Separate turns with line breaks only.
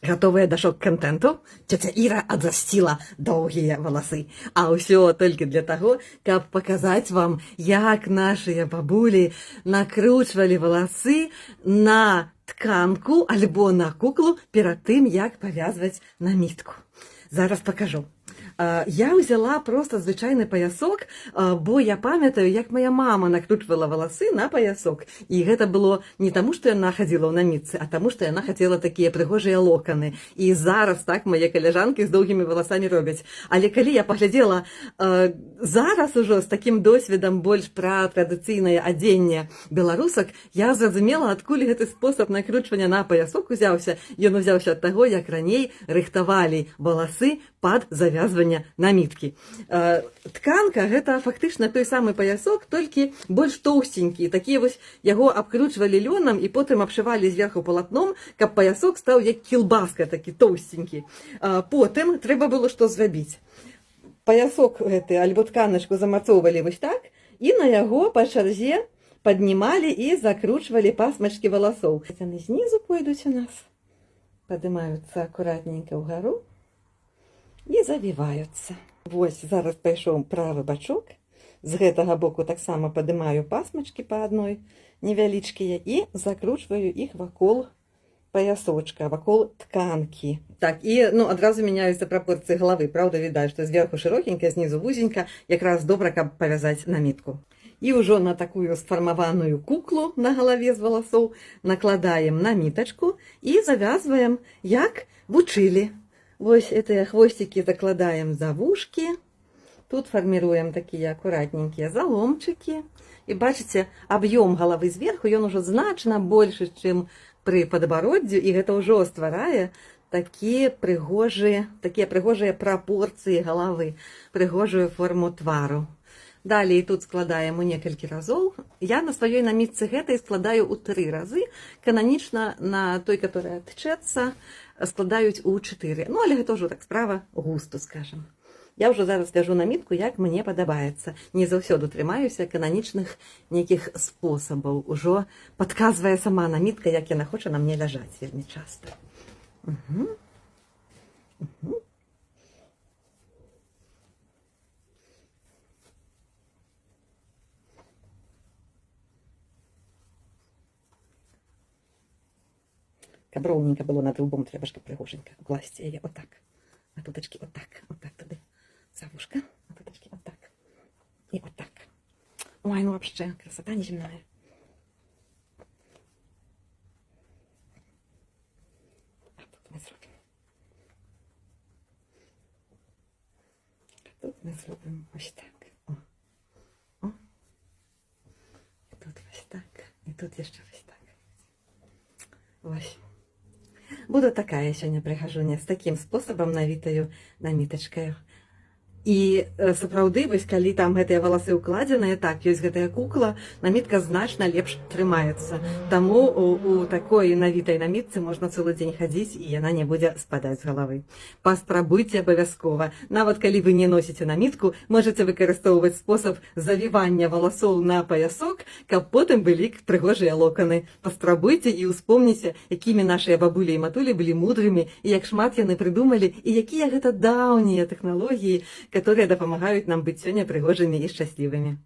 Готовыя да шок-контенту? Цёця Іра адрасціла доўгія валасы. А ўсё толькі для таго, каб паказаць вам, як нашыя бабулі накручвалі валасы на тканку альбо на куклу перад тым, як павязваць на нітку. Зараз пакажу. Я взяла просто звычайны паясок, бо я памятаю, як моя мама накручвала валасы на паясок. І гэта было не таму, што яна хадзіла ў намітцы, а таму, што яна хацела такія прыгожыя локаны. І зараз так мае каляжанкі з доўгімі валасамі робяць. Але калі я паглядзела зараз ужо з такім досведам больш пра традыцыйнае адзенне беларусак, я зразумела, адкуль гэты спосаб накручвання на паясок узяўся. Ён узяўся ад таго, як раней рыхтавалі валасы пад завязванне наміткі. Тканка гэта фактычна той самы паясок, толькі больш тоўсценькі. Такія вось яго абкручвалі лёнам і потым абшывалі зверху палатном, каб паясок стаў як кілбаска, такі тоўсценькі. Потым трэба было што зрабіць. Паясок гэты альбо тканачку замацоўвалі вось так, і на яго па чарзе паднімалі і закручвалі пасмачкі валасоў. Яны знізу пойдуць у нас, падымаюцца акуратненька ўгару і завіваюцца. Вось зараз пайшоў правы бачок. З гэтага боку таксама падымаю пасмачкі па адной невялічкія і закручваю іх вакол паясочка, вакол тканкі. Так, і адразу мяняюцца прапорцыі галавы. Праўда, відаць, што зверху шырокенька, знізу вузенька, якраз добра, каб павязаць намітку. І ўжо на такую сфармаваную куклу на галаве з валасоў накладаем намітачку і завязваем, як вучылі. Вось гэтыя хвосцікі закладаем за вушкі. Тут фарміруем такія акуратненькія заломчыкі. І бачыце, аб'ём галавы зверху, ён ужо значна большы, чым пры падбароддзю, і гэта ўжо стварае такія прыгожыя прапорцыі галавы, прыгожую форму твару. Далей тут складаем у некалькі разоў. Я на сваёй намітцы гэтай складаю ў 3 разы. Кананічна на той, которая тчэцца, складаюць у 4. Але гэта ўжо так справа густу, скажем. Я ўжо зараз скажу намітку, як мне падабаецца. Не заўсёды трымаюся кананічных нейкіх спосабаў. Ужо падказвае сама намітка, як яна хоча на мне ляжаць вельмі часта. Каб роўненька было над лбом, трэба ж каб прыгоженька укласці яе отак. А тутачкі отак, отак туды. За вушка, а тутачкі отак. І отак. Ой, вообще, красота неземная. А тут мы зробимо. А тут ми зробимо ось так. О. І тут ось так. І тут ще ось так. Ось. Буду такая сёння прыгажуня, з такім спосабам навітаю намітачкаю. І сапраўды, вось калі там гэтыя валасы ўкладзеныя, так, ёсць гэтая кукла, намітка значна лепш трымаецца. Таму у такой навітай намітцы можна цэлы дзень хадзіць, і яна не будзе спадаць з галавы. Паспрабуйце абавязкова. Нават калі вы не носіце намітку, можаце выкарыстоўваць спосаб завівання валасоў на паясок, каб потым былі прыгожыя локаны. Паспрабуйце і ўспомніце, якімі нашыя бабулі і матулі былі мудрымі, і як шмат яны прыдумалі, і якія гэта даўнія тэхналогіі, которые дапамагаюць нам быць сёння прыгожымі і шчаслівымі.